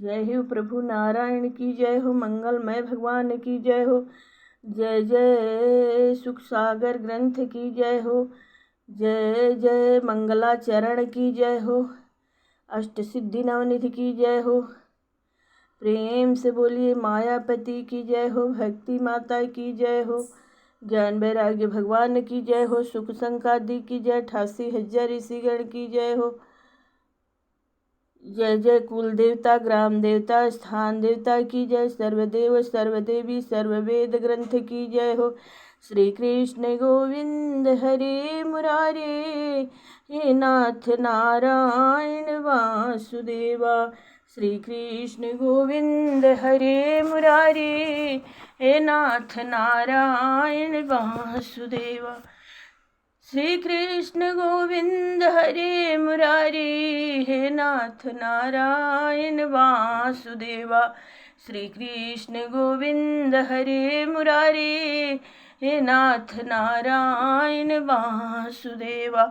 जय हो प्रभु नारायण की जय हो, मंगलमय भगवान की जय हो। जय जय सुख सागर ग्रंथ की जय हो। जय जय मंगलाचरण की जय हो। अष्ट सिद्धि नवनिधि की जय हो। प्रेम से बोलिए मायापति की जय हो, भक्ति माता की जय हो। ज्ञान वैराग्य भगवान की जय हो। सुख संकादि की जय, 88,000 ऋषिगण की जय हो। जय जय कुल देवता ग्राम देवता स्थान देवता की जय। सर्वदेव सर्वदेवी सर्ववेद ग्रंथ की जय हो। श्री कृष्ण गोविंद हरे मुरारे, हे नाथ नारायण वासुदेवा। श्री कृष्ण गोविंद हरे मुरारे, हे नाथ नारायण वासुदेवा। श्री कृष्ण गोविंद हरे मुरारी, हे नाथ नारायण वासुदेवा। श्री कृष्ण गोविंद हरे मुरारी, हे नाथ नारायण वासुदेवा।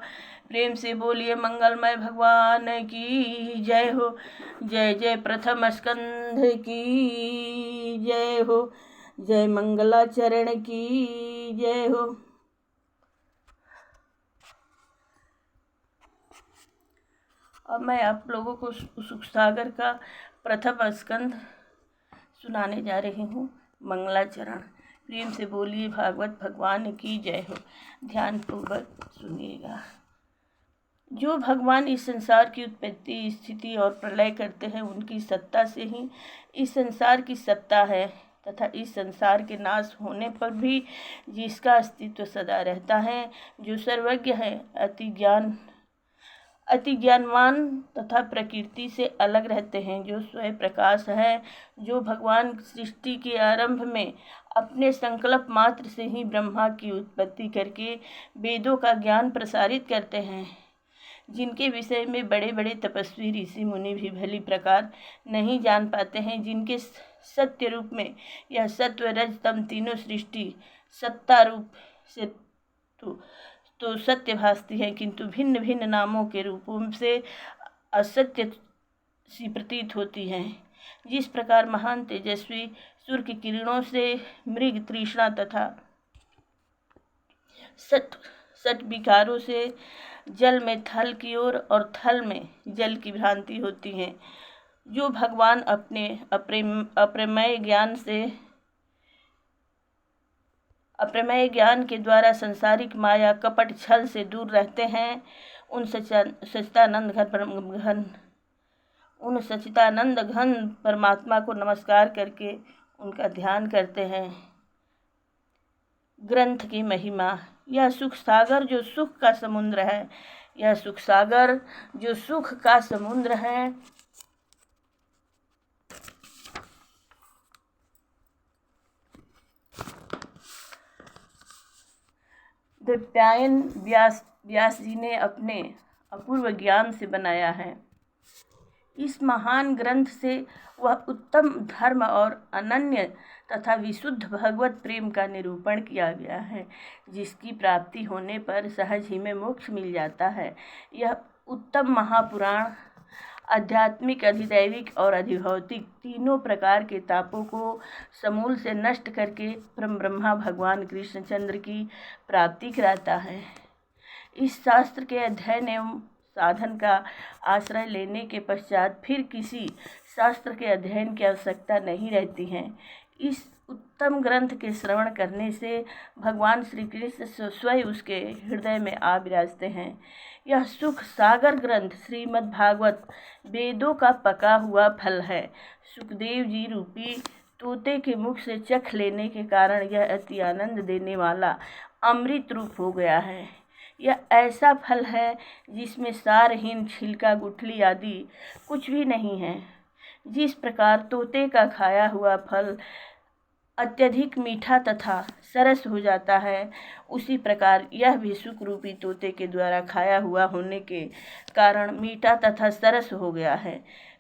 प्रेम से बोलिए मंगलमय भगवान की जय हो। जय जय प्रथम स्कंध की जय हो। जय मंगलाचरण की जय हो। अब मैं आप लोगों को सुख सागर का प्रथम स्कंध सुनाने जा रही हूँ, मंगलाचरण। प्रेम से बोलिए भागवत भगवान की जय हो। ध्यानपूर्वक सुनिएगा। जो भगवान इस संसार की उत्पत्ति स्थिति और प्रलय करते हैं, उनकी सत्ता से ही इस संसार की सत्ता है तथा इस संसार के नाश होने पर भी जिसका अस्तित्व सदा रहता है, जो सर्वज्ञ है, अति ज्ञानवान तथा प्रकृति से अलग रहते हैं, जो स्वयं प्रकाश है, जो भगवान सृष्टि के आरंभ में अपने संकल्प मात्र से ही ब्रह्मा की उत्पत्ति करके वेदों का ज्ञान प्रसारित करते हैं, जिनके विषय में बड़े बड़े तपस्वी ऋषि मुनि भी भली प्रकार नहीं जान पाते हैं, जिनके सत्य रूप में यह सत्व रज तम तीनों सृष्टि सत्ता रूप से तो सत्य भासती है, किंतु भिन्न भिन्न नामों के रूपों से असत्य सी प्रतीत होती हैं। जिस प्रकार महान तेजस्वी सूर्य की किरणों से मृग तृष्णा तथा सट विकारों से जल में थल की ओर और थल में जल की भ्रांति होती है, जो भगवान अपने अप्रमेय ज्ञान के द्वारा संसारिक माया कपट छल से दूर रहते हैं, उन सच्चिदानंद घन परमात्मा को नमस्कार करके उनका ध्यान करते हैं। ग्रंथ की महिमा। यह सुख सागर जो सुख का समुद्र है, यह सुख सागर जो सुख का समुद्र है, द्वैपायन व्यास जी ने अपने अपूर्व ज्ञान से बनाया है। इस महान ग्रंथ से वह उत्तम धर्म और अनन्य तथा विशुद्ध भगवत प्रेम का निरूपण किया गया है, जिसकी प्राप्ति होने पर सहज ही में मोक्ष मिल जाता है। यह उत्तम महापुराण आध्यात्मिक, अधिदैविक और अधिभौतिक तीनों प्रकार के तापों को समूल से नष्ट करके परम ब्रह्मा भगवान कृष्णचंद्र की प्राप्ति कराता है। इस शास्त्र के अध्ययन एवं साधन का आश्रय लेने के पश्चात फिर किसी शास्त्र के अध्ययन की आवश्यकता नहीं रहती है। इस उत्तम ग्रंथ के श्रवण करने से भगवान श्री कृष्ण स्वयं उसके हृदय में आ विराजते हैं। यह सुख सागर ग्रंथ श्रीमद् भागवत वेदों का पका हुआ फल है। सुखदेव जी रूपी तोते के मुख से चख लेने के कारण यह अति आनंद देने वाला अमृत रूप हो गया है। यह ऐसा फल है जिसमें सारहीन छिलका गुठली आदि कुछ भी नहीं है। जिस प्रकार तोते का खाया हुआ फल अत्यधिक मीठा तथा सरस हो जाता है, उसी प्रकार यह भी सुख रूपी तोते के द्वारा खाया हुआ होने के कारण मीठा तथा सरस हो गया है।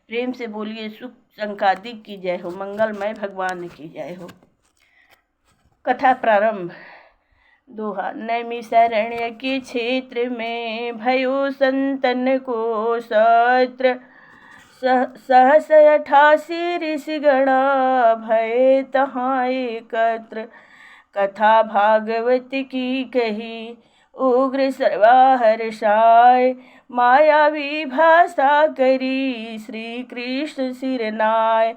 प्रेम से बोलिए सुख संकादिक की जय हो, मंगलमय भगवान की जय हो। कथा प्रारंभ। दोहा। नैमिषारण्य के क्षेत्र में भयो संतन को सत्र, सहस 88 ऋषिगणा भये तहाँ एकत्र, कथा भागवत की कही उग्र सर्वा हर्षाय, मायावी भाषा करी श्री कृष्ण सिरनाय।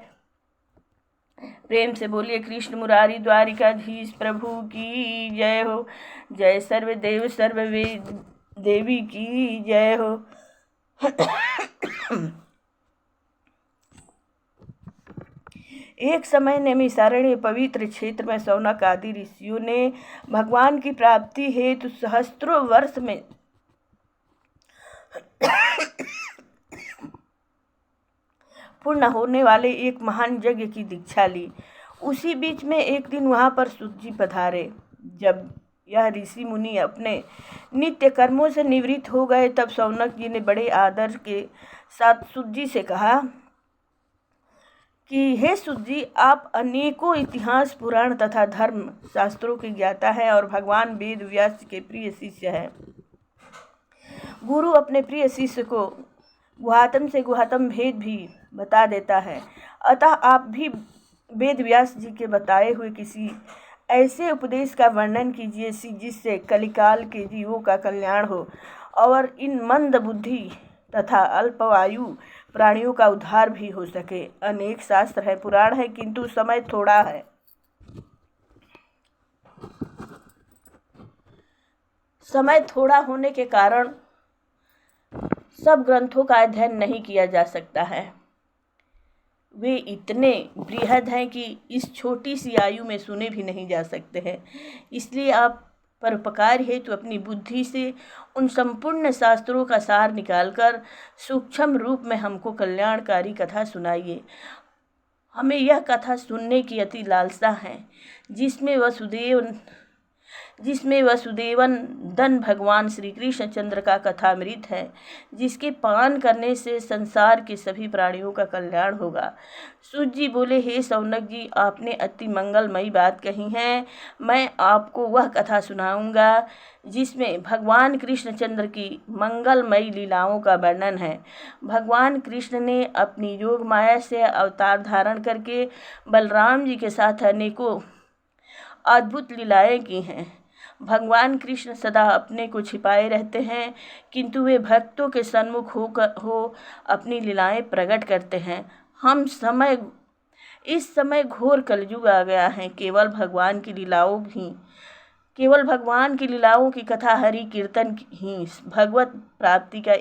प्रेम से बोलिए कृष्ण मुरारी द्वारिकाधीश प्रभु की जय हो। जय सर्वदेव सर्ववेद देवी की जय हो। एक समय नैमिषारण्य पवित्र क्षेत्र में शौनक आदि ऋषियों ने भगवान की प्राप्ति हेतु सहस्त्रों वर्ष में पूर्ण होने वाले एक महान यज्ञ की दीक्षा ली। उसी बीच में एक दिन वहाँ पर सूत जी पधारे। जब यह ऋषि मुनि अपने नित्य कर्मों से निवृत्त हो गए, तब शौनक जी ने बड़े आदर के साथ सूत जी से कहा कि हे सूत जी, आप अनेकों इतिहास पुराण तथा धर्म शास्त्रों के ज्ञाता हैं और भगवान वेद व्यास के प्रिय शिष्य हैं। गुरु अपने प्रिय शिष्य को गुहातम से गुहातम भेद भी बता देता है, अतः आप भी वेद व्यास जी के बताए हुए किसी ऐसे उपदेश का वर्णन कीजिए जिससे कलिकाल के जीवों का कल्याण हो और इन मंद बुद्धि तथा अल्पवायु प्राणियों का उद्धार भी हो सके। अनेक शास्त्र है, पुराण है, किंतु समय थोड़ा है। समय थोड़ा होने के कारण सब ग्रंथों का अध्ययन नहीं किया जा सकता है। वे इतने बृहद हैं कि इस छोटी सी आयु में सुने भी नहीं जा सकते हैं। इसलिए आप परोपकार हेतु अपनी बुद्धि से उन संपूर्ण शास्त्रों का सार निकालकर सूक्ष्म रूप में हमको कल्याणकारी कथा सुनाइए। हमें यह कथा सुनने की अति लालसा है, जिसमें वसुदेवन भगवान श्री कृष्ण चंद्र का कथामृत है, जिसके पान करने से संसार के सभी प्राणियों का कल्याण होगा। सूत जी बोले, हे शौनक जी, आपने अति मंगलमयी बात कही है। मैं आपको वह कथा सुनाऊंगा जिसमें भगवान कृष्णचंद्र की मंगलमयी लीलाओं का वर्णन है। भगवान कृष्ण ने अपनी योग माया से अवतार धारण करके बलराम जी के साथ अनेकों अद्भुत लीलाएं की हैं। भगवान कृष्ण सदा अपने को छिपाए रहते हैं, किंतु वे भक्तों के सन्मुख हो अपनी लीलाएं प्रकट करते हैं। इस समय घोर कलयुग आ गया है। केवल भगवान की लीलाओं की कथा, हरि कीर्तन ही भगवत प्राप्ति का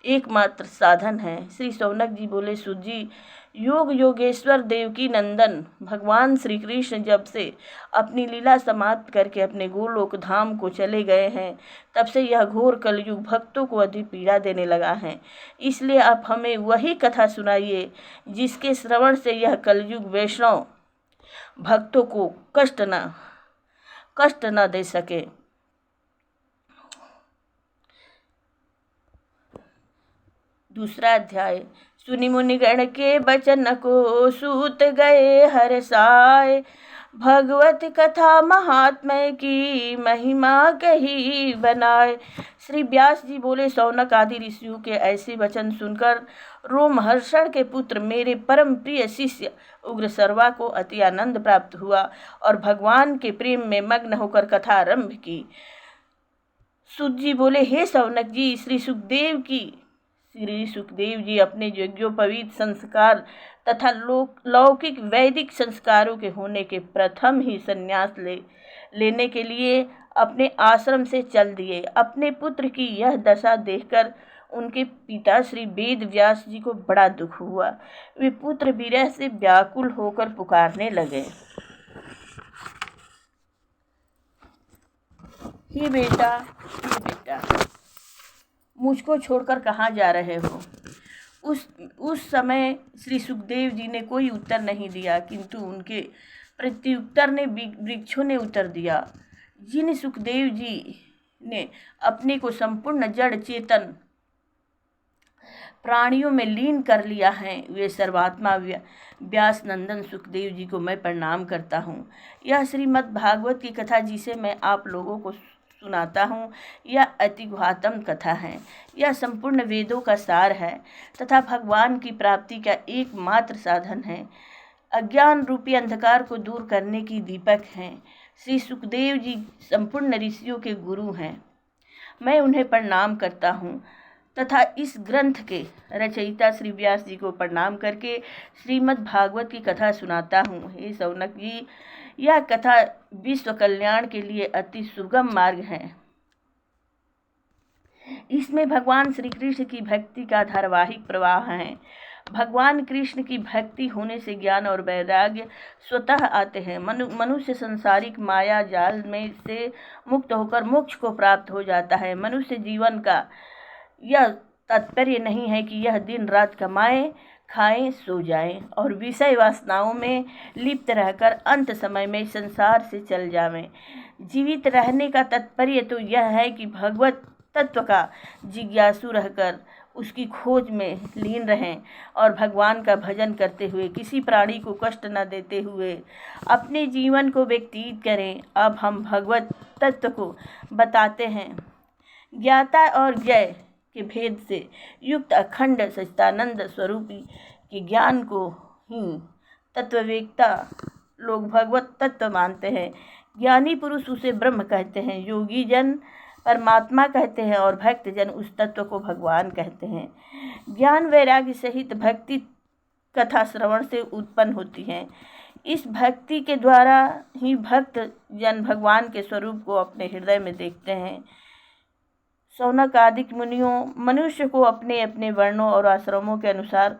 एकमात्र साधन है। श्री शौनक जी बोले, सूत जी, योगेश्वर देवकी नंदन भगवान श्री कृष्ण जब से अपनी लीला समाप्त करके अपने गोलोक धाम को चले गए हैं, तब से यह घोर कलयुग भक्तों को अधिक पीड़ा देने लगा है। इसलिए आप हमें वही कथा सुनाइए जिसके श्रवण से यह कलयुग वैष्णव भक्तों को कष्ट न दे सके। दूसरा अध्याय। सुनि मुनिगण के बचन को सूत गए हर्षाय, भगवत कथा महात्म्य की महिमा कही बनाए। श्री व्यास जी बोले, शौनक आदि ऋषियों के ऐसे वचन सुनकर रोमहर्षण के पुत्र मेरे परम प्रिय शिष्य उग्रसर्वा को अति आनंद प्राप्त हुआ और भगवान के प्रेम में मग्न होकर कथा आरंभ की। सूत जी बोले, हे शौनक जी, श्री सुखदेव जी अपने यज्ञोपवीत संस्कार तथा लौकिक वैदिक संस्कारों के होने के प्रथम ही संन्यास लेने के लिए अपने आश्रम से चल दिए। अपने पुत्र की यह दशा देखकर उनके पिता श्री वेद व्यास जी को बड़ा दुख हुआ। वे पुत्र विरह से व्याकुल होकर पुकारने लगे, हे बेटा मुझको छोड़कर कहाँ जा रहे हो। उस समय श्री सुखदेव जी ने कोई उत्तर नहीं दिया, किंतु उनके प्रत्युत्तर ने वृक्षों ने उत्तर दिया। जिन सुखदेव जी ने अपने को संपूर्ण जड़ चेतन प्राणियों में लीन कर लिया है, वे सर्वात्मा व्यास नंदन सुखदेव जी को मैं प्रणाम करता हूँ। यह श्रीमद् भागवत की कथा जिसे मैं आप लोगों को सुनाता हूँ, यह अति गुहातम कथा है। यह संपूर्ण वेदों का सार है तथा भगवान की प्राप्ति का एकमात्र साधन है। अज्ञान रूपी अंधकार को दूर करने की दीपक हैं। श्री सुखदेव जी संपूर्ण ऋषियों के गुरु हैं। मैं उन्हें प्रणाम करता हूँ तथा इस ग्रंथ के रचयिता श्री व्यास जी को प्रणाम करके श्रीमद् भागवत की कथा सुनाता हूँ। हे शौनक जी, यह कथा विश्व कल्याण के लिए अति सुगम मार्ग है। इसमें भगवान श्री कृष्ण की भक्ति का धारावाहिक प्रवाह है। भगवान कृष्ण की भक्ति होने से ज्ञान और वैराग्य स्वतः आते हैं। मनुष्य संसारिक माया जाल में से मुक्त होकर मोक्ष को प्राप्त हो जाता है। मनुष्य जीवन का यह तात्पर्य नहीं है कि यह दिन रात कमाएं, खाएं, सो जाएं और विषय वासनाओं में लिप्त रहकर अंत समय में संसार से चल जावें। जीवित रहने का तात्पर्य तो यह है कि भगवत तत्व का जिज्ञासु रहकर उसकी खोज में लीन रहें और भगवान का भजन करते हुए किसी प्राणी को कष्ट न देते हुए अपने जीवन को व्यतीत करें। अब हम भगवत तत्व को बताते हैं। ज्ञाता और ज्ञेय के भेद से युक्त अखंड सच्चिदानंद स्वरूपी के ज्ञान को ही तत्ववेत्ता लोग भगवत तत्व मानते हैं। ज्ञानी पुरुष उसे ब्रह्म कहते हैं, योगी जन परमात्मा कहते हैं और भक्त जन उस तत्व को भगवान कहते हैं। ज्ञान वैराग्य सहित भक्ति कथा श्रवण से उत्पन्न होती है। इस भक्ति के द्वारा ही भक्त जन भगवान के स्वरूप को अपने हृदय में देखते हैं। शौनक आदि मुनियों, मनुष्य को अपने अपने वर्णों और आश्रमों के अनुसार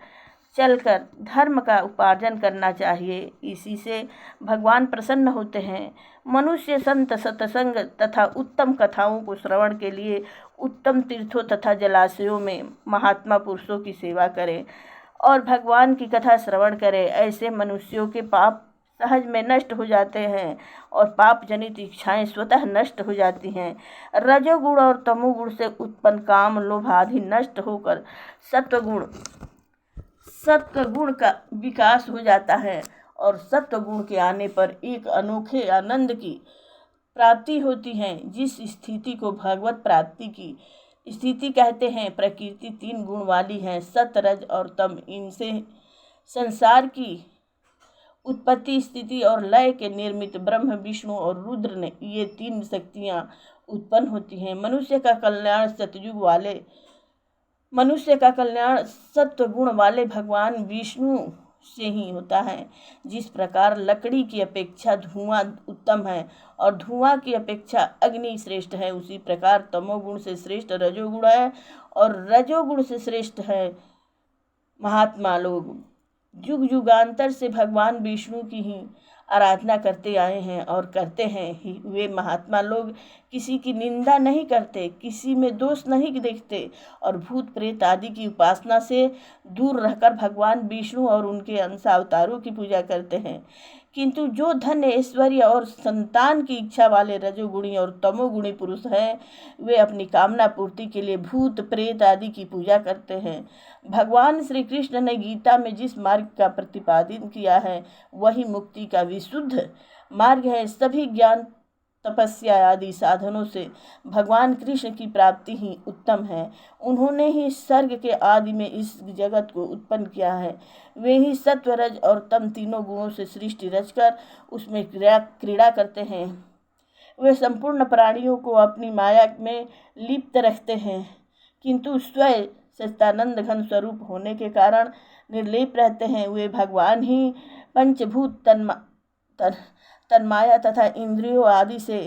चलकर धर्म का उपार्जन करना चाहिए। इसी से भगवान प्रसन्न होते हैं। मनुष्य संत सत्संग तथा उत्तम कथाओं को श्रवण के लिए उत्तम तीर्थों तथा जलाशयों में महात्मा पुरुषों की सेवा करें और भगवान की कथा श्रवण करें। ऐसे मनुष्यों के पाप सहज में नष्ट हो जाते हैं और पाप जनित इच्छाएं स्वतः नष्ट हो जाती हैं। रजोगुण और तमोगुण से उत्पन्न काम, लोभ आदि नष्ट होकर सत्वगुण का विकास हो जाता है और सत्वगुण के आने पर एक अनोखे आनंद की प्राप्ति होती है, जिस स्थिति को भगवत प्राप्ति की स्थिति कहते हैं। प्रकृति 3 गुण वाली है, सत, रज और तम। इनसे संसार की उत्पत्ति, स्थिति और लय के निर्मित ब्रह्म, विष्णु और रुद्र ने ये 3 शक्तियाँ उत्पन्न होती हैं। मनुष्य का कल्याण सत्व गुण वाले भगवान विष्णु से ही होता है। जिस प्रकार लकड़ी की अपेक्षा धुआं उत्तम है और धुआं की अपेक्षा अग्नि श्रेष्ठ है, उसी प्रकार तमोगुण से श्रेष्ठ रजोगुण है और रजोगुण से श्रेष्ठ है महात्मा लोग। युग युगांतर से भगवान विष्णु की ही आराधना करते आए हैं और करते हैं ही। वे महात्मा लोग किसी की निंदा नहीं करते, किसी में दोष नहीं देखते और भूत प्रेत आदि की उपासना से दूर रहकर भगवान विष्णु और उनके अंश अवतारों की पूजा करते हैं। किंतु जो धन, ऐश्वर्य और संतान की इच्छा वाले रजोगुणी और तमोगुणी पुरुष हैं, वे अपनी कामना पूर्ति के लिए भूत प्रेत आदि की पूजा करते हैं। भगवान श्री कृष्ण ने गीता में जिस मार्ग का प्रतिपादन किया है, वही मुक्ति का विशुद्ध मार्ग है। सभी ज्ञान, तपस्या आदि साधनों से भगवान कृष्ण की प्राप्ति ही उत्तम है। उन्होंने ही स्वर्ग के आदि में इस जगत को उत्पन्न किया है। वे ही सत्व, रज और तम तीनों गुणों से सृष्टि रचकर उसमें क्रीड़ा करते हैं। वे संपूर्ण प्राणियों को अपनी माया में लिप्त रखते हैं, किंतु स्वयं सच्चिदानंद घन स्वरूप होने के कारण निर्लेप रहते हैं। वे भगवान ही पंचभूत, तन्माया तथा इंद्रियों आदि से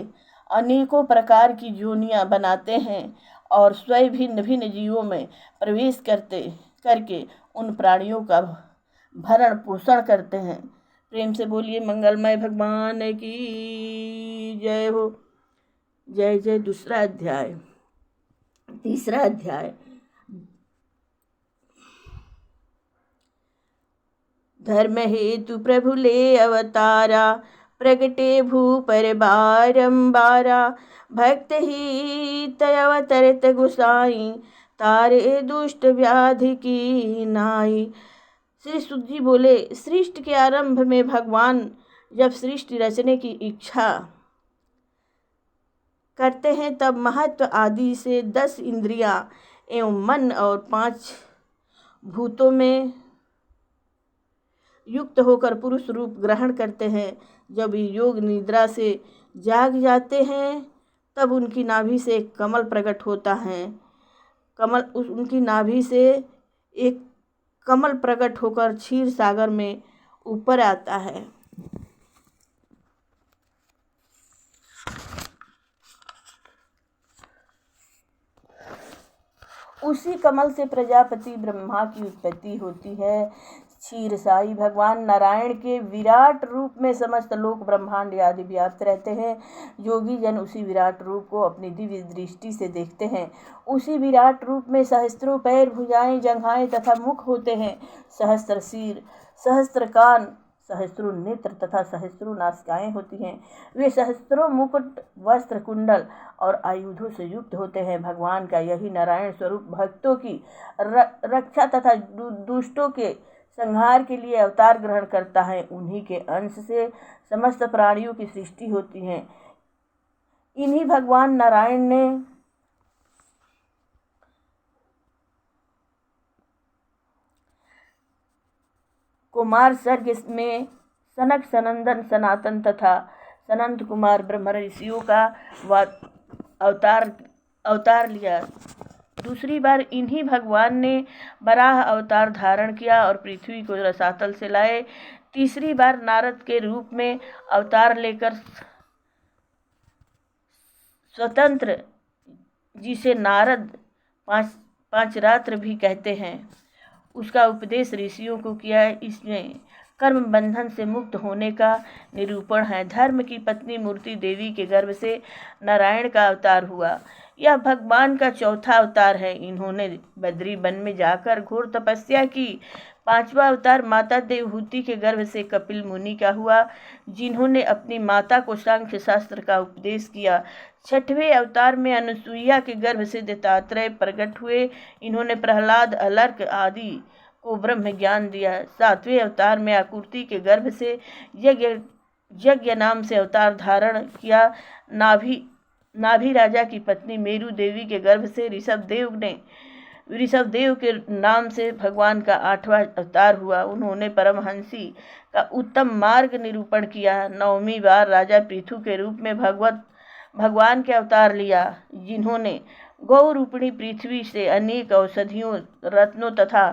अनेकों प्रकार की योनियां बनाते हैं और स्वयं भिन्न भिन्न जीवों में प्रवेश करके उन प्राणियों का भरण पोषण करते हैं। प्रेम से बोलिए मंगलमय भगवान की जय हो। जय जय। दूसरा अध्याय। तीसरा अध्याय। धर्म हेतु प्रभु ले अवतारा, प्रगटे भू पर बारंबारा। भक्त ही तयवतरित गुसाई, तारे दुष्ट व्याधि की नाई। श्री सुख जी बोले, सृष्टि के आरंभ में भगवान जब सृष्टि रचने की इच्छा करते हैं, तब महत्व आदि से 10 इंद्रियां एवं मन और 5 भूतों में युक्त होकर पुरुष रूप ग्रहण करते हैं। जब ये योग निद्रा से जाग जाते हैं तब उनकी नाभि से एक कमल प्रकट होता है। उनकी नाभि से एक कमल प्रकट होकर क्षीर सागर में ऊपर आता है। उसी कमल से प्रजापति ब्रह्मा की उत्पत्ति होती है। क्षीरसाई भगवान नारायण के विराट रूप में समस्त लोक ब्रह्मांड आदि व्याप्त रहते हैं। योगी जन उसी विराट रूप को अपनी दिव्य दृष्टि से देखते हैं। उसी विराट रूप में सहस्त्रों पैर, भुजाएं, जंघाएं तथा मुख होते हैं। सहस्त्र सिर, सहस्त्र कान, सहस्त्रों नेत्र तथा सहस्त्रों नासिकाएं होती हैं। वे सहस्त्रों मुकुट, वस्त्र, कुंडल और आयुधों से युक्त होते हैं। भगवान का यही नारायण स्वरूप भक्तों की रक्षा तथा दुष्टों के संहार के लिए अवतार ग्रहण करता है। उन्हीं के अंश से समस्त प्राणियों की सृष्टि होती है। इन्हीं भगवान नारायण ने कुमार सर्ग में सनक, सनंदन, सनातन तथा सनंत कुमार ब्रह्म ऋषियों का अवतार लिया। दूसरी बार इन्हीं भगवान ने वराह अवतार धारण किया और पृथ्वी को रसातल से लाए। तीसरी बार नारद के रूप में अवतार लेकर स्वतंत्र, जिसे नारद पांच रात्र भी कहते हैं, उसका उपदेश ऋषियों को किया। इसमें कर्म बंधन से मुक्त होने का निरूपण है। धर्म की पत्नी मूर्ति देवी के गर्भ से नारायण का अवतार हुआ। यह भगवान का चौथा अवतार है। इन्होंने बद्री वन में जाकर घोर तपस्या की। पांचवा अवतार माता देवहूति के गर्भ से कपिल मुनि का हुआ, जिन्होंने अपनी माता को सांख्य शास्त्र का उपदेश किया। छठवें अवतार में अनुसुईया के गर्भ से दत्तात्रेय प्रकट हुए। इन्होंने प्रहलाद, अलर्क आदि को ब्रह्म ज्ञान दिया। सातवें अवतार में आकृति के गर्भ से यज्ञ नाम से अवतार धारण किया। नाभि राजा की पत्नी मेरु देवी के गर्भ से ऋषभदेव के नाम से भगवान का 8वां अवतार हुआ। उन्होंने परमहंसी का उत्तम मार्ग निरूपण किया। 9वीं बार राजा पृथु के रूप में भगवान के अवतार लिया, जिन्होंने गौ रूपिणी पृथ्वी से अनेक औषधियों, रत्नों तथा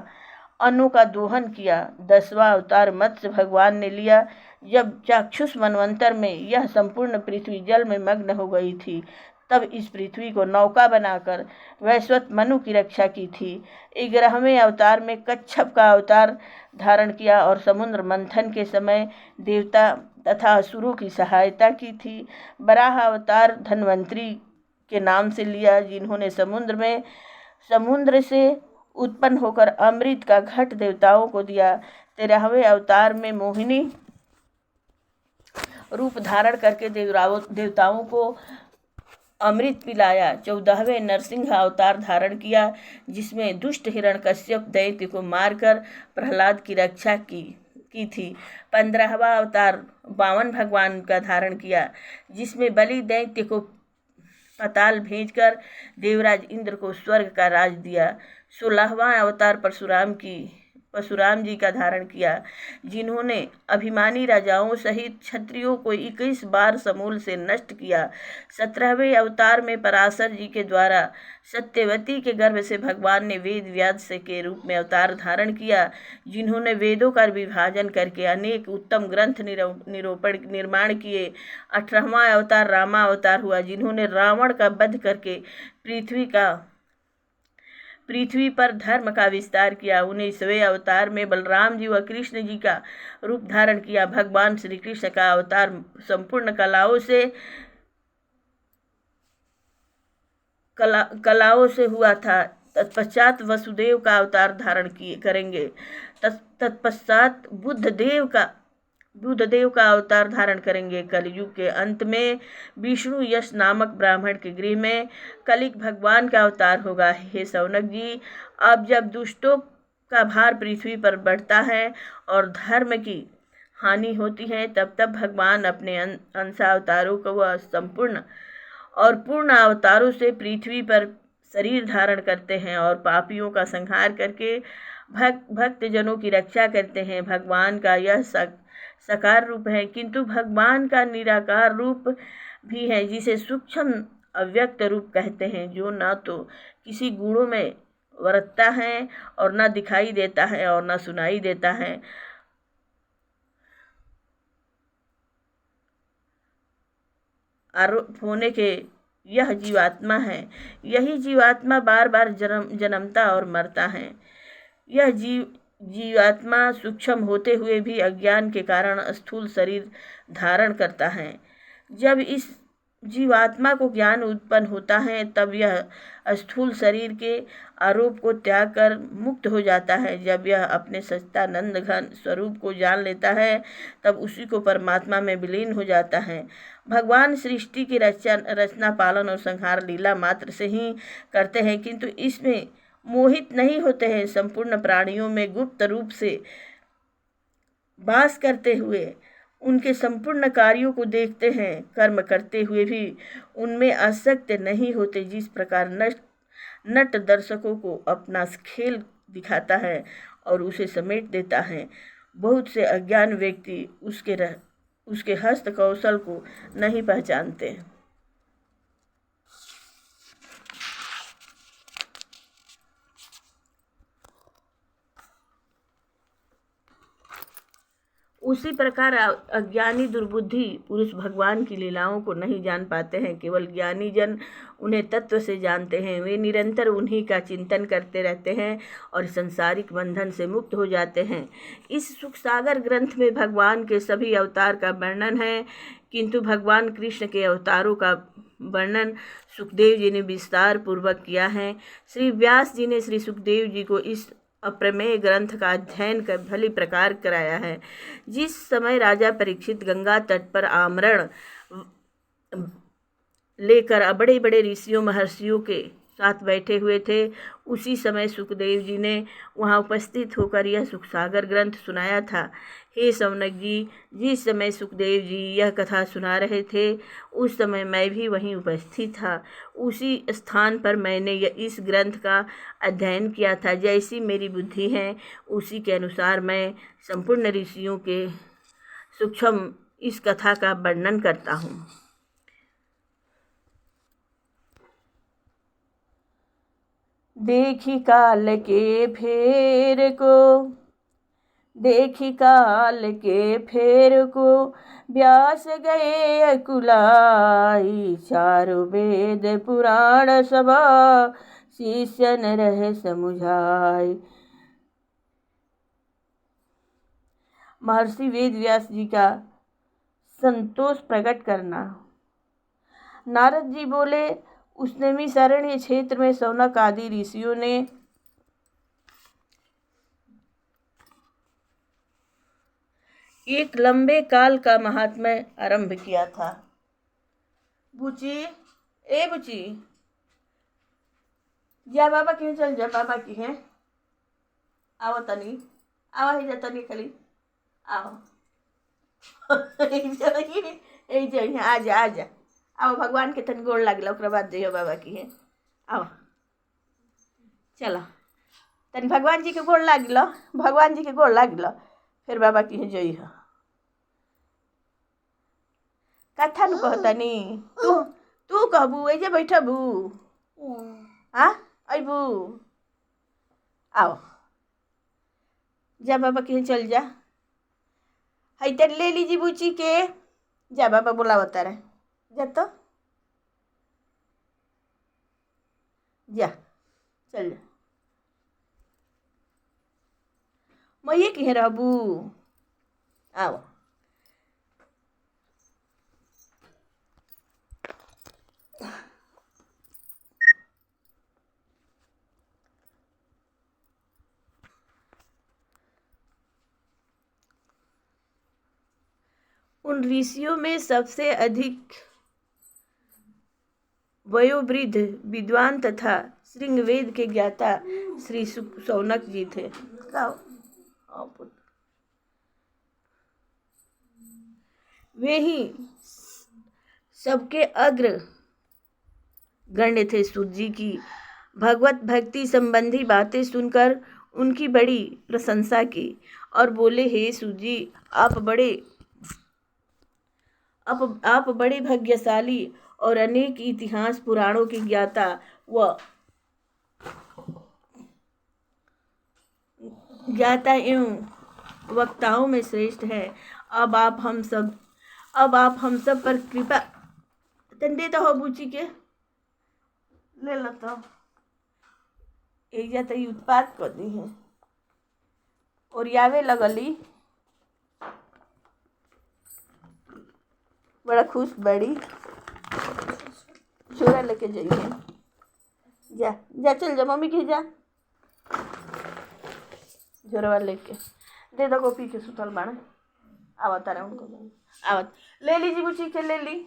अन्नों का दोहन किया। 10वां अवतार मत्स्य भगवान ने लिया, जब चाक्षुष मनवंतर में यह संपूर्ण पृथ्वी जल में मग्न हो गई थी। तब इस पृथ्वी को नौका बनाकर वैश्वत मनु की रक्षा की थी। 11वें अवतार में कच्छप का अवतार धारण किया और समुद्र मंथन के समय देवता तथा असुरों की सहायता की थी। वराह अवतार धन्वंतरी के नाम से लिया, जिन्होंने समुद्र से उत्पन्न होकर अमृत का घट देवताओं को दिया। 13वें अवतार में मोहिनी रूप धारण करके देवताओं को अमृत पिलाया। 14वें नरसिंह अवतार धारण किया, जिसमें दुष्ट हिरण्यकश्यप दैत्य को मारकर प्रहलाद की रक्षा की थी। 15वां अवतार वामन भगवान का धारण किया, जिसमें बलि दैत्य को पाताल भेजकर देवराज इंद्र को स्वर्ग का राज दिया। 16वां अवतार परशुराम जी का धारण किया, जिन्होंने अभिमानी राजाओं सहित क्षत्रियों को 21 बार समूल से नष्ट किया। 17वें अवतार में पराशर जी के द्वारा सत्यवती के गर्भ से भगवान ने वेद व्यास के रूप में अवतार धारण किया, जिन्होंने वेदों का विभाजन करके अनेक उत्तम ग्रंथ निर्माण किए। 18वां अवतार रामा अवतार हुआ, जिन्होंने रावण का वध करके पृथ्वी पर धर्म का विस्तार किया। 19वें अवतार में बलराम जी व कृष्ण जी का रूप धारण किया। भगवान श्री कृष्ण का अवतार संपूर्ण कलाओं से हुआ था। तत्पश्चात वसुदेव का अवतार धारण करेंगे। तत्पश्चात बुद्धदेव का अवतार धारण करेंगे। कलयुग के अंत में विष्णु यश नामक ब्राह्मण के गृह में कलिक भगवान का अवतार होगा। हे शौनक जी, अब जब दुष्टों का भार पृथ्वी पर बढ़ता है और धर्म की हानि होती है, तब भगवान अपने अंशावतारों को वह संपूर्ण और पूर्ण अवतारों से पृथ्वी पर शरीर धारण करते हैं और पापियों का संहार करके भक्त जनों की रक्षा करते हैं। भगवान का यह साकार रूप है, किंतु भगवान का निराकार रूप भी है, जिसे सूक्ष्म अव्यक्त रूप कहते हैं, जो न तो किसी गुणों में वर्तता है और न दिखाई देता है और न सुनाई देता है। आरोप होने के यह जीवात्मा है। यही जीवात्मा बार बार जन्मता और मरता है। यह जीवात्मा सूक्ष्म होते हुए भी अज्ञान के कारण स्थूल शरीर धारण करता है। जब इस जीवात्मा को ज्ञान उत्पन्न होता है तब यह स्थूल शरीर के आरोप को त्याग कर मुक्त हो जाता है। जब यह अपने सच्चिदानंद घन स्वरूप को जान लेता है तब उसी को परमात्मा में विलीन हो जाता है। भगवान सृष्टि की रचना पालन और संहार लीला मात्र से ही करते हैं, किंतु इसमें मोहित नहीं होते हैं। संपूर्ण प्राणियों में गुप्त रूप से वास करते हुए उनके संपूर्ण कार्यों को देखते हैं। कर्म करते हुए भी उनमें आसक्त नहीं होते। जिस प्रकार नट दर्शकों को अपना खेल दिखाता है और उसे समेट देता है, बहुत से अज्ञान व्यक्ति उसके हस्त कौशल को नहीं पहचानते। उसी प्रकार अज्ञानी दुर्बुद्धि पुरुष भगवान की लीलाओं को नहीं जान पाते हैं। केवल ज्ञानी जन उन्हें तत्व से जानते हैं। वे निरंतर उन्हीं का चिंतन करते रहते हैं और सांसारिक बंधन से मुक्त हो जाते हैं। इस सुख सागर ग्रंथ में भगवान के सभी अवतार का वर्णन है, किंतु भगवान कृष्ण के अवतारों का वर्णन सुखदेव जी ने विस्तार पूर्वक किया है। श्री व्यास जी ने श्री सुखदेव जी को इस अप्रमेय ग्रंथ का अध्ययन कर भली प्रकार कराया है। जिस समय राजा परीक्षित गंगा तट पर आमरण लेकर बड़े बड़े ऋषियों महर्षियों के साथ बैठे हुए थे, उसी समय सुखदेव जी ने वहां उपस्थित होकर यह सुखसागर ग्रंथ सुनाया था। हे शौनक जी, जिस समय सुखदेव जी यह कथा सुना रहे थे उस समय मैं भी वहीं उपस्थित था। उसी स्थान पर मैंने इस ग्रंथ का अध्ययन किया था। जैसी मेरी बुद्धि है उसी के अनुसार मैं संपूर्ण ऋषियों के सूक्ष्म इस कथा का वर्णन करता हूँ। देखी काल के फेर को व्यास गए अकुलाई। चारों वेद पुराण सभा शिष्य न रहे समुझाई। महर्षि वेद व्यास जी का संतोष प्रकट करना। नारद जी बोले, उस नैमिषारण्य क्षेत्र में शौनक आदि ऋषियों ने एक लंबे काल का महात्म्य आरंभ किया था। बुची, ए बुची, जा बाबा की चल जा, बाबा की है। आओ तनी, आओ ही जा तनी खाली आओ। आजा आओ, भगवान के तन गोड़ लागल, ओकरा बाद जइयो बाबा की है। आओ चलो तनी भगवान जी के गोड़ लागल, भगवान जी के गोड़ लागल, फिर बाबा की है जइह। कथा न कहतनी तू कहबू, ऐजे बैठबू, हाँ अबू, आओ जा बाबा के चल जा। है तर ले लीजिए बुची के, जा बाबा बुलावता रहे, जा तो जा, चल जा। मैं कहे रहबू, आओ। उन ऋषियों में सबसे अधिक वयोवृद्ध विद्वान तथा श्रृंगवेद के ज्ञाता श्री शौनक जी थे। वे ही सबके अग्र गण्य थे। सूत जी की भगवत भक्ति संबंधी बातें सुनकर उनकी बड़ी प्रशंसा की और बोले, हे सूत जी, आप बड़े भाग्यशाली और अनेक इतिहास पुराणों के ज्ञाता एवं वक्ताओं में श्रेष्ठ है। अब आप हम सब पर कृपा तंदे तो हो बुची के ले लेता एक जाता उत्पाद कर दी है और यावे लगली बड़ा खुश बड़ी छोरा लेके जाइए। जा जा चल जा मम्मी के जा झोरवा लेके दे दो पी के सुतल बाण आवता रहे उनको आवत ले लीजिए बुची के ले ली।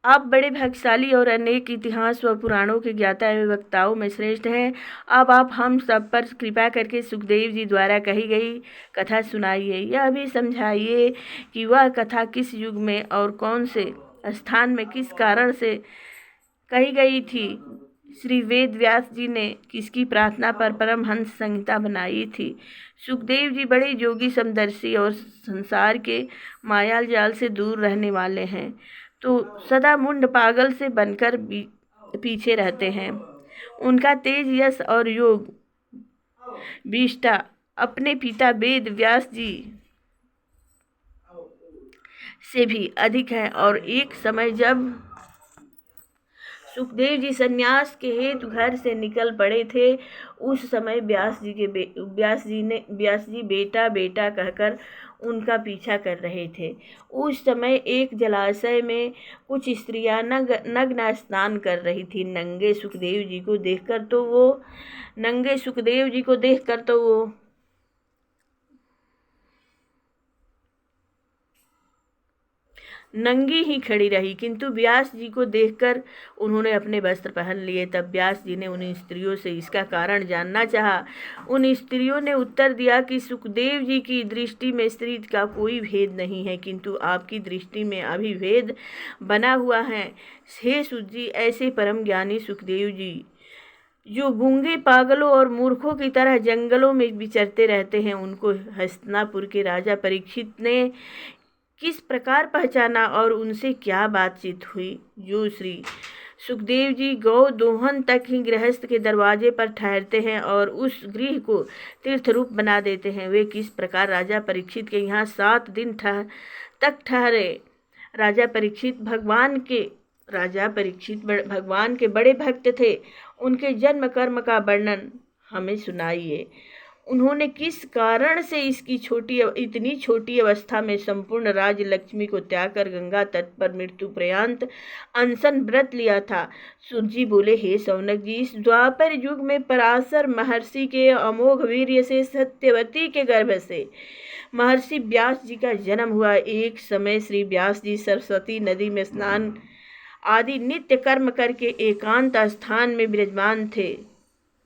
आप बड़े भाग्यशाली और अनेक इतिहास व पुराणों के ज्ञाता एवं वक्ताओं में श्रेष्ठ हैं। अब आप हम सब पर कृपा करके सुखदेव जी द्वारा कही गई कथा सुनाइए। यह भी समझाइए कि वह कथा किस युग में और कौन से स्थान में किस कारण से कही गई थी। श्री वेद व्यास जी ने किसकी प्रार्थना पर परमहंस संहिता बनाई थी। सुखदेव जी बड़े योगी समदर्शी और संसार के माया जाल से दूर रहने वाले हैं, तो सदा मुंड पागल से बनकर पीछे रहते हैं। उनका तेज यश और योग विष्टा अपने पिता वेद व्यास जी से भी अधिक है। और एक समय जब सुखदेव जी संन्यास के हेतु घर से निकल पड़े थे, उस समय व्यास जी बेटा बेटा कहकर उनका पीछा कर रहे थे। उस समय एक जलाशय में कुछ स्त्रियां नग्न स्नान कर रही थी। नंगे सुखदेव जी को देखकर तो वो नंगी ही खड़ी रही, किंतु व्यास जी को देखकर उन्होंने अपने वस्त्र पहन लिए। तब व्यास जी ने उन स्त्रियों से इसका कारण जानना चाहा। उन स्त्रियों ने उत्तर दिया कि सुखदेव जी की दृष्टि में स्त्री का कोई भेद नहीं है, किंतु आपकी दृष्टि में अभी भेद बना हुआ है। हे सूत जी, ऐसे परम ज्ञानी सुखदेव जी जो गूंगे पागलों और मूर्खों की तरह जंगलों में विचरते रहते हैं, उनको हस्तिनापुर के राजा परीक्षित ने किस प्रकार पहचाना और उनसे क्या बातचीत हुई। जो श्री सुखदेव जी गौ दोहन तक ही गृहस्थ के दरवाजे पर ठहरते हैं और उस गृह को तीर्थ रूप बना देते हैं, वे किस प्रकार राजा परीक्षित के यहाँ 7 दिन तक ठहरे। राजा परीक्षित भगवान के बड़े भक्त थे। उनके जन्म कर्म का वर्णन हमें सुनाइए। उन्होंने किस कारण से इतनी छोटी अवस्था में संपूर्ण राज लक्ष्मी को त्याग कर गंगा तट पर मृत्यु पर्यंत अनशन व्रत लिया था। सूत जी बोले, हे शौनक जी, इस द्वापर युग में पराशर महर्षि के अमोघ वीर्य से सत्यवती के गर्भ से महर्षि व्यास जी का जन्म हुआ। एक समय श्री व्यास जी सरस्वती नदी में स्नान आदि नित्य कर्म करके एकांत स्थान में विराजमान थे,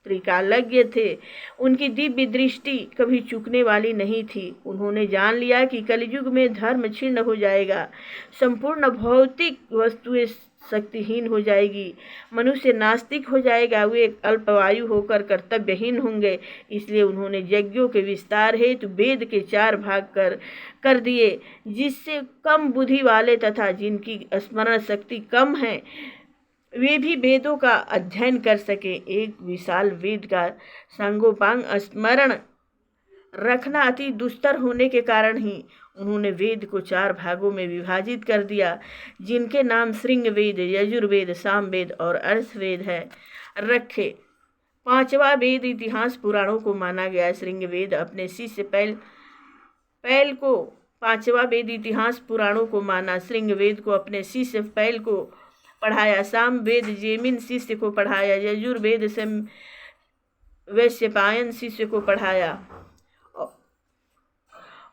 त्रिकालज्ञ थे। उनकी दिव्य दृष्टि कभी चूकने वाली नहीं थी। उन्होंने जान लिया कि कलयुग में धर्म क्षीण हो जाएगा, संपूर्ण भौतिक वस्तुएं शक्तिहीन हो जाएगी, मनुष्य नास्तिक हो जाएगा, वे अल्पवायु होकर कर्तव्यहीन होंगे। इसलिए उन्होंने यज्ञों के विस्तार हेतु वेद के 4 भाग कर दिए, जिससे कम बुद्धि वाले तथा जिनकी स्मरण शक्ति कम है वे भी वेदों का अध्ययन कर सके। एक विशाल वेद का सांगोपांग स्मरण रखना अति दुस्तर होने के कारण ही उन्होंने वेद को 4 भागों में विभाजित कर दिया, जिनके नाम श्रृंग वेद, यजुर्वेद, सामवेद और अर्थवेद है रखे। 5वां वेद इतिहास पुराणों को माना गया। श्रृंग वेद अपने शिष्य पैल को 5वां वेद इतिहास पुराणों को माना। श्रृंग वेद को अपने शिष्य पैल को पढ़ाया। साम वेद जेमिन शिष्य को पढ़ाया। यजुर्वेद से वैश्यपायन शिष्य को पढ़ाया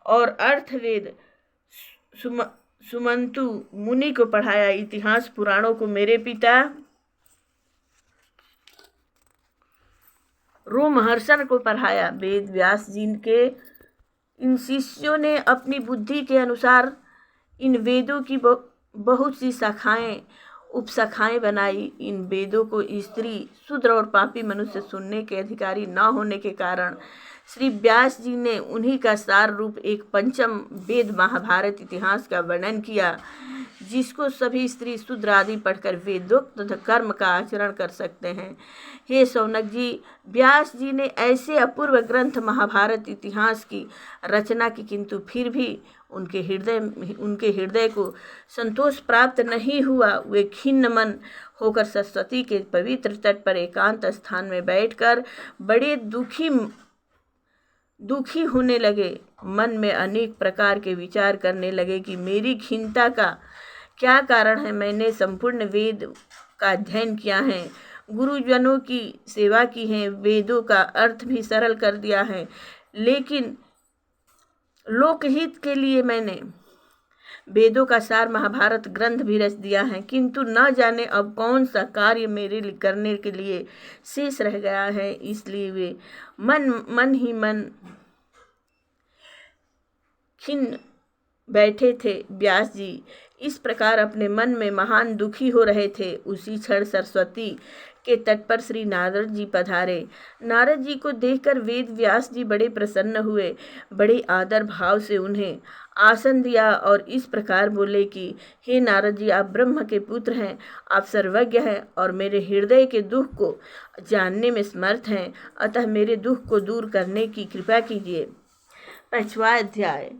और अर्थवेद सुमंतु मुनि को पढ़ाया। इतिहास पुराणों को मेरे पिता रोमहर्षण को पढ़ाया। वेद व्यास जी के इन शिष्यों ने अपनी बुद्धि के अनुसार इन वेदों की बहुत सी शाखाएं उपशाखाएं बनाई। इन वेदों को स्त्री, शूद्र और पापी मनुष्य सुनने के अधिकारी न होने के कारण श्री व्यास जी ने उन्हीं का सार रूप एक पंचम वेद महाभारत इतिहास का वर्णन किया, जिसको सभी स्त्री, शूद्र आदि पढ़कर वेदोक्त कर्म का आचरण कर सकते हैं। हे शौनक जी, व्यास जी ने ऐसे अपूर्व ग्रंथ महाभारत इतिहास की रचना की, किंतु फिर भी उनके हृदय को संतोष प्राप्त नहीं हुआ। वे खिन्न मन होकर सरस्वती के पवित्र तट पर एकांत स्थान में बैठकर बड़े दुखी होने लगे। मन में अनेक प्रकार के विचार करने लगे कि मेरी खिन्नता का क्या कारण है। मैंने संपूर्ण वेद का अध्ययन किया है, गुरुजनों की सेवा की है, वेदों का अर्थ भी सरल कर दिया है, लेकिन लोकहित के लिए मैंने वेदों का सार महाभारत ग्रंथ भी रच दिया है, किंतु न जाने अब कौन सा कार्य मेरे लिए करने के लिए शेष रह गया है। इसलिए वे मन ही मन खिन्न बैठे थे। व्यास जी इस प्रकार अपने मन में महान दुखी हो रहे थे। उसी क्षण सरस्वती के तट पर श्री नारद जी पधारे। नारद जी को देखकर वेद व्यास जी बड़े प्रसन्न हुए, बड़े आदर भाव से उन्हें आसन दिया और इस प्रकार बोले कि हे नारद जी, आप ब्रह्म के पुत्र हैं, आप सर्वज्ञ हैं और मेरे हृदय के दुख को जानने में समर्थ हैं, अतः मेरे दुख को दूर करने की कृपा कीजिए। 5वां अध्याय।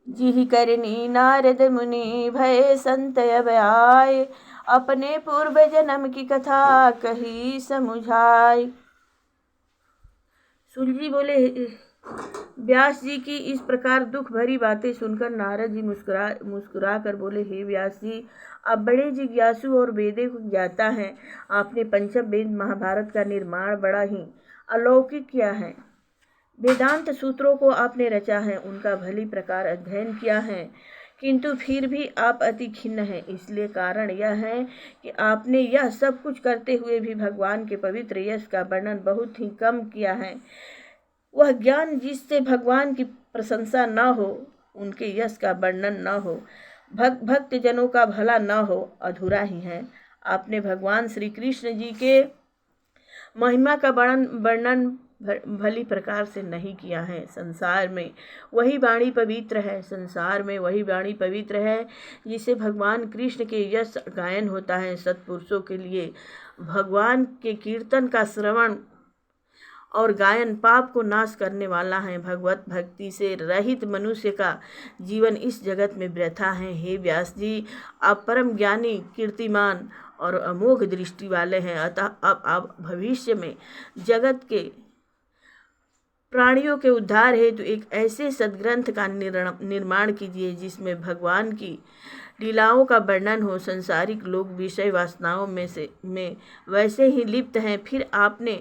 जिहि करनी नारद मुनि भय संत अब आए, अपने पूर्व जन्म की कथा कही समुझाई। सुलजी बोले, व्यास जी की इस प्रकार दुख भरी बातें सुनकर नारद जी मुस्कुरा कर बोले, हे व्यास जी, आप बड़े जिज्ञासु और वेदों को ज्ञाता हैं। आपने पंचम वेद महाभारत का निर्माण बड़ा ही अलौकिक किया है। वेदांत सूत्रों को आपने रचा है, उनका भली प्रकार अध्ययन किया है, किंतु फिर भी आप अति खिन्न हैं। इसलिए कारण यह है कि आपने यह सब कुछ करते हुए भी भगवान के पवित्र यश का वर्णन बहुत ही कम किया है। वह ज्ञान जिससे भगवान की प्रशंसा न हो, उनके यश का वर्णन न हो, भक्त जनों का भला न हो, अधूरा ही है। आपने भगवान श्री कृष्ण जी के महिमा का वर्णन भली प्रकार से नहीं किया है। संसार में वही वाणी पवित्र है, संसार में वही वाणी पवित्र है जिसे भगवान कृष्ण के यश गायन होता है। सत्पुरुषों के लिए भगवान के कीर्तन का श्रवण और गायन पाप को नाश करने वाला है। भगवत भक्ति से रहित मनुष्य का जीवन इस जगत में व्यर्था है। हे व्यास जी, आप परम ज्ञानी, कीर्तिमान और अमोघ दृष्टि वाले हैं, अतः अब आप भविष्य में जगत के प्राणियों के उद्धार हेतु एक ऐसे सद्ग्रंथ का निर्माण कीजिए जिसमें भगवान की लीलाओं का वर्णन हो। संसारिक लोग विषय वासनाओं में वैसे ही लिप्त हैं। फिर आपने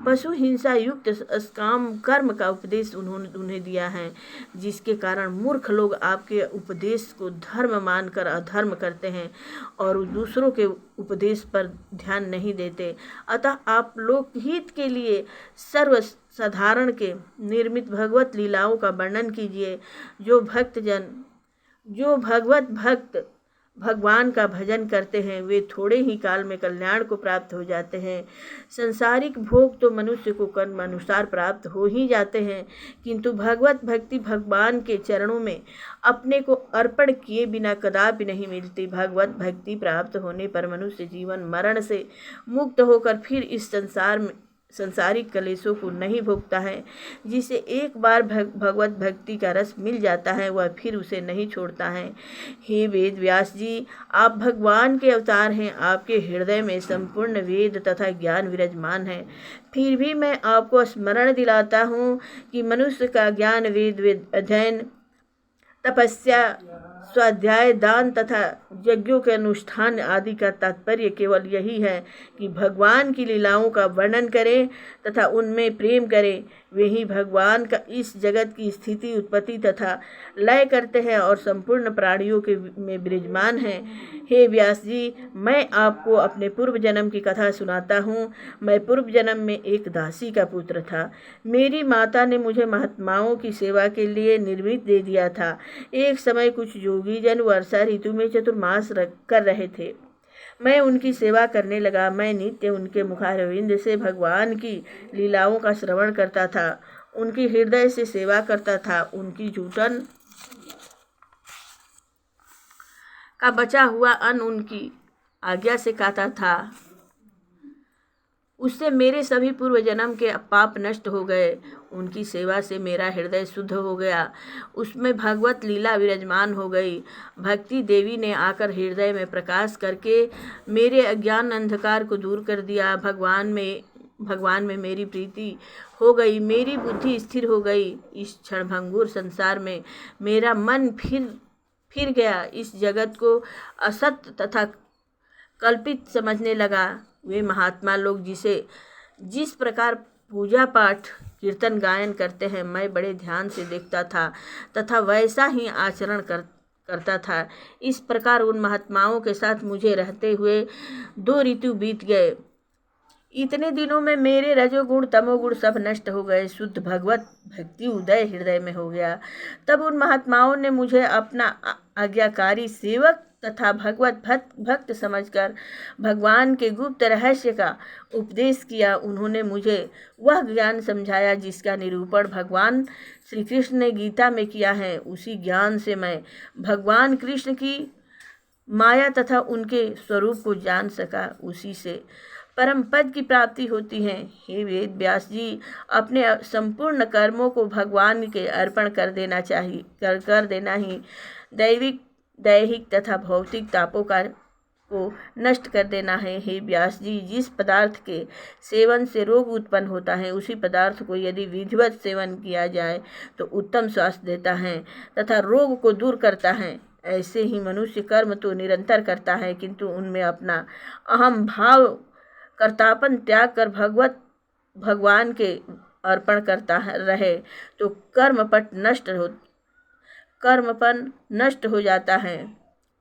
पशु हिंसा युक्त काम कर्म का उपदेश उन्हें दिया है, जिसके कारण मूर्ख लोग आपके उपदेश को धर्म मानकर अधर्म करते हैं और दूसरों के उपदेश पर ध्यान नहीं देते। अतः आप लोकहित के लिए सर्वसाधारण के निर्मित भगवत लीलाओं का वर्णन कीजिए। जो भगवत भक्त भगवान का भजन करते हैं वे थोड़े ही काल में कल्याण को प्राप्त हो जाते हैं। संसारिक भोग तो मनुष्य को कर्म अनुसार प्राप्त हो ही जाते हैं, किंतु भगवत भक्ति भगवान के चरणों में अपने को अर्पण किए बिना कदापि नहीं मिलती। भगवत भक्ति प्राप्त होने पर मनुष्य जीवन मरण से मुक्त होकर फिर इस संसारिक कलेशों को नहीं भोगता है। जिसे एक बार भगवत भक्ति का रस मिल जाता है वह फिर उसे नहीं छोड़ता है। हे वेद व्यास जी, आप भगवान के अवतार हैं, आपके हृदय में संपूर्ण वेद तथा ज्ञान विराजमान है। फिर भी मैं आपको स्मरण दिलाता हूँ कि मनुष्य का ज्ञान, वेद अध्ययन, तपस्या, स्वाध्याय, दान तथा यज्ञों के अनुष्ठान आदि का तात्पर्य केवल यही है कि भगवान की लीलाओं का वर्णन करें तथा उनमें प्रेम करें। वे ही भगवान का इस जगत की स्थिति, उत्पत्ति तथा लय करते हैं और संपूर्ण प्राणियों के में विराजमान हैं। हे व्यास जी, मैं आपको अपने पूर्व जन्म की कथा सुनाता हूँ। मैं पूर्व जन्म में एक दासी का पुत्र था। मेरी माता ने मुझे महात्माओं की सेवा के लिए निर्मित दे दिया था। एक समय कुछ योगी जन वर्षा ऋतु में चतुर्मास कर रहे थे। मैं उनकी सेवा करने लगा। मैं नित्य उनके मुखारविंद से भगवान की लीलाओं का श्रवण करता था, उनकी हृदय से सेवा करता था, उनकी जूठन का बचा हुआ अन्न उनकी आज्ञा से खाता था। उससे मेरे सभी पूर्व जन्म के पाप नष्ट हो गए। उनकी सेवा से मेरा हृदय शुद्ध हो गया, उसमें भगवत लीला विराजमान हो गई। भक्ति देवी ने आकर हृदय में प्रकाश करके मेरे अज्ञान अंधकार को दूर कर दिया। भगवान में मेरी प्रीति हो गई, मेरी बुद्धि स्थिर हो गई। इस क्षणभंगुर संसार में मेरा मन फिर गया, इस जगत को असत्य तथा कल्पित समझने लगा। वे महात्मा लोग जिस प्रकार पूजा पाठ कीर्तन गायन करते हैं, मैं बड़े ध्यान से देखता था तथा वैसा ही आचरण करता था। इस प्रकार उन महात्माओं के साथ मुझे रहते हुए 2 ऋतु बीत गए। इतने दिनों में मेरे रजोगुण तमोगुण सब नष्ट हो गए, शुद्ध भगवत भक्ति उदय हृदय में हो गया। तब उन महात्माओं ने मुझे अपना आज्ञाकारी सेवक तथा भगवत भक्त समझकर भगवान के गुप्त रहस्य का उपदेश किया। उन्होंने मुझे वह ज्ञान समझाया जिसका निरूपण भगवान श्री कृष्ण ने गीता में किया है। उसी ज्ञान से मैं भगवान कृष्ण की माया तथा उनके स्वरूप को जान सका। उसी से परम पद की प्राप्ति होती है। हे वेद व्यास जी, अपने संपूर्ण कर्मों को भगवान के अर्पण कर देना ही दैहिक तथा भौतिक तापों को नष्ट कर देना है। हे व्यास जी, जिस पदार्थ के सेवन से रोग उत्पन्न होता है, उसी पदार्थ को यदि विधिवत सेवन किया जाए तो उत्तम स्वास्थ्य देता है तथा रोग को दूर करता है। ऐसे ही मनुष्य कर्म तो निरंतर करता है, किंतु उनमें अपना अहम भाव कर्तापन त्याग कर भगवान के अर्पण करता रहे तो कर्मपन नष्ट हो जाता है।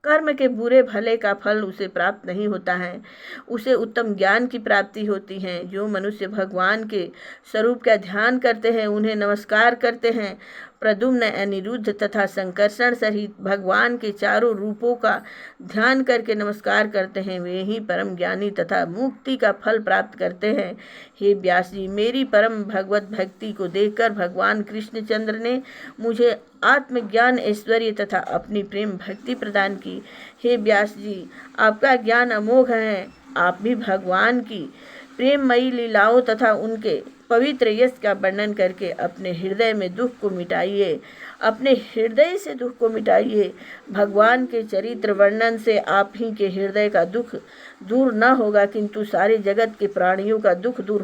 कर्म के बुरे भले का फल उसे प्राप्त नहीं होता है, उसे उत्तम ज्ञान की प्राप्ति होती है। जो मनुष्य भगवान के स्वरूप का ध्यान करते हैं, उन्हें नमस्कार करते हैं, प्रद्युम्न, अनिरुद्ध तथा संकर्षण सहित भगवान के चारों रूपों का ध्यान करके नमस्कार करते हैं, वे ही परम ज्ञानी तथा मुक्ति का फल प्राप्त करते हैं। हे व्यास जी, मेरी परम भगवत भक्ति को देखकर भगवान कृष्णचंद्र ने मुझे आत्मज्ञान, ऐश्वर्य तथा अपनी प्रेम भक्ति प्रदान की। हे व्यास जी, आपका ज्ञान अमोघ है। आप भी भगवान की प्रेममयी लीलाओं तथा उनके पवित्र यश का वर्णन करके अपने हृदय में दुख को मिटाइए। अपने हृदय से दुख को मिटाइए। भगवान के चरित्र वर्णन से आप ही के हृदय का दुख दूर न होगा, किंतु सारे जगत के प्राणियों का दुख दूर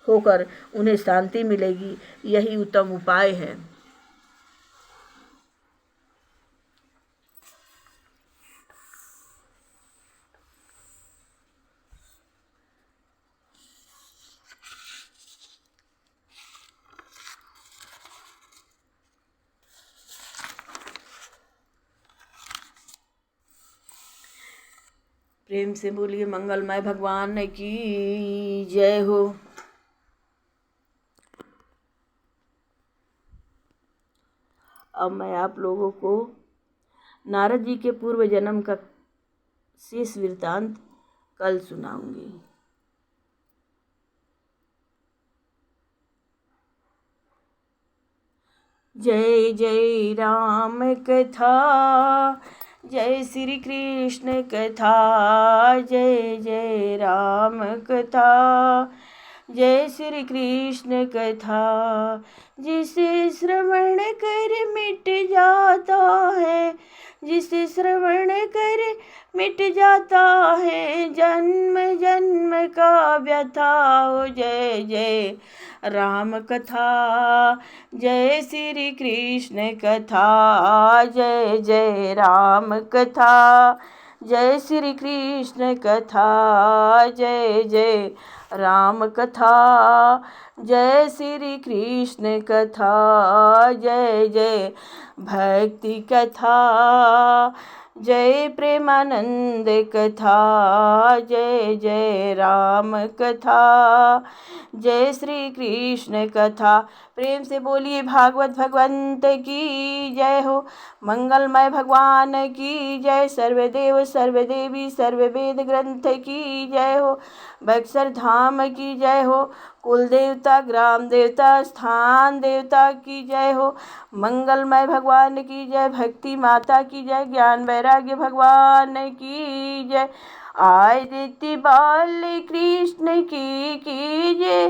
होकर उन्हें शांति मिलेगी। यही उत्तम उपाय है। प्रेम से बोलिए मंगलमय भगवान की जय हो। अब मैं आप लोगों को नारद जी के पूर्व जन्म का शेष वृत्तांत कल सुनाऊंगी। जय जय राम कथा, जय श्री कृष्ण कथा, जय जय राम कथा, जय श्री कृष्ण कथा। जिसे श्रवण कर मिट जाता है, जिसे श्रवण कर मिट जाता है जन्म जन्म का व्यथा। हो जय जय राम कथा, जय श्री कृष्ण कथा, जय जय राम कथा, जय श्री कृष्ण कथा, जय जय राम कथा, जय श्री कृष्ण कथा, जय जय भक्ति कथा, जय प्रेमानंद कथा, जय जय राम कथा, जय श्री कृष्ण कथा। प्रेम से बोलिए भागवत भगवंत की जय हो। मंगलमय भगवान की जय। सर्वदेव सर्वदेवी सर्ववेद ग्रंथ की जय हो। बक्सर धाम की जय हो। कुल देवता ग्राम देवता स्थान देवता की जय हो। मंगलमय भगवान की जय। भक्ति माता की जय। ज्ञान वैराग्य भगवान की जय। आरती बाल कृष्ण की कीजिए,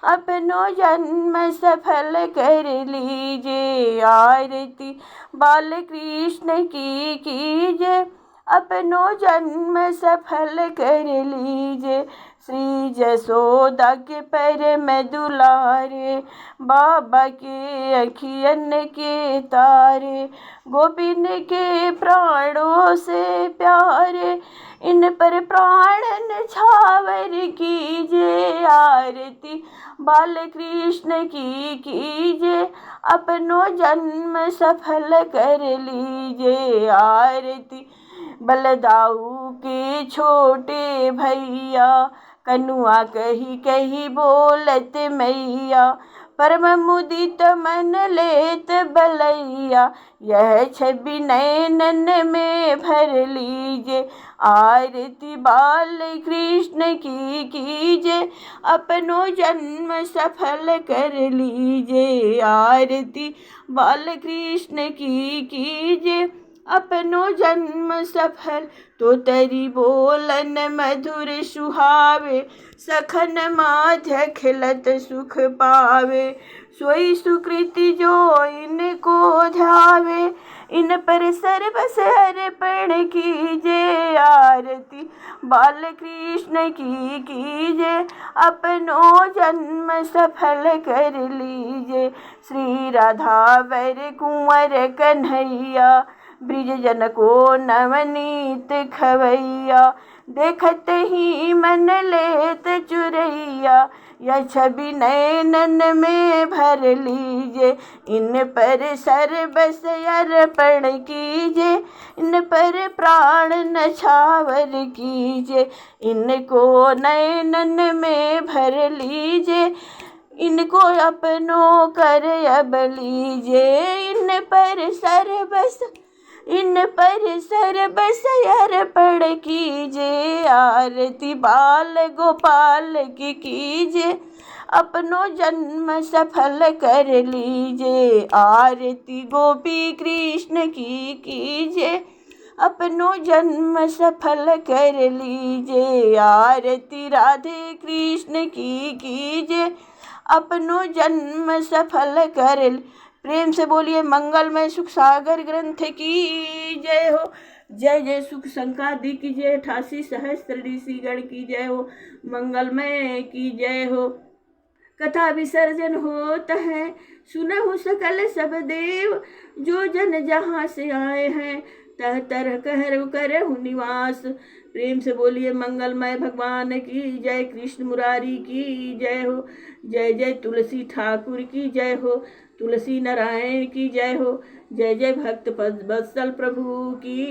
अपनो जन्म सफल कर लीजिए। आरती बाल कृष्ण की कीजिए, अपनो जन्म सफल कर लीजिए। श्री जसोदा के पैर में दुलारे, बाबा के अखियन के तारे, गोपिन के प्राणों से प्यारे, इन पर प्राण न्यौछावर कीजिए। आरती बाल कृष्ण की कीजिए, अपनो जन्म सफल कर लीजिए। आरती बलदाऊ के छोटे भैया, कनुआ कही कही बोलत मैया, परम मुदित मन लेत बलैया, यह छवि नैनन में भर लीजिए। आरती बाल कृष्ण की कीजिए, अपनो जन्म सफल कर लीजिए। आरती बाल कृष्ण की कीजिए, अपनो जन्म सफल। तो तरी बोलन मधुर सुहावे, सखन माध्य खिलत सुख पावे। सोई सुकृति जो इनको ध्यावे, इन पर सर्वस अर्पण कीजिए। आरती बाल कृष्ण की कीजिए, अपनो जन्म सफल कर लीजिए। श्री राधा वर कुंवर कन्हैया, ब्रिज जन को नवनीत खवैया, देखत ही मन लेत चुरैया, यह छवि नैनन में भर लीजिए। इन पर सर्वस अर्पण कीजिए, इन पर प्राण न्यौछावर कीजिए। इनको नैनन में भर लीजिए, इनको अपनों कर अब लीजिए। इन पर सर्वस अर्पण कीजिए। आरती बाल गोपाल की कीजिए, अपनो जन्म सफल कर लीजिए। आरती गोपी कृष्ण की कीजिए, अपनो जन्म सफल कर लीजिए। आरती राधे कृष्ण की कीजिए, अपनो जन्म सफल कर। प्रेम से बोलिए मंगलमय सुख सागर ग्रंथ की जय हो। जय जय सुख संकादि की जय। 88 सहस्त्र ऋषिगण की जय हो। मंगलमय की जय हो। कथा विसर्जन होता है, सुनहु सकल सब देव, जो जन जहाँ से आए हैं तह तरह करहु निवास। प्रेम से बोलिए मंगलमय भगवान की जय। कृष्ण मुरारी की जय हो। जय जय तुलसी ठाकुर की जय हो। तुलसी नारायण की जय हो। जय जय भक्त वत्सल प्रभु की।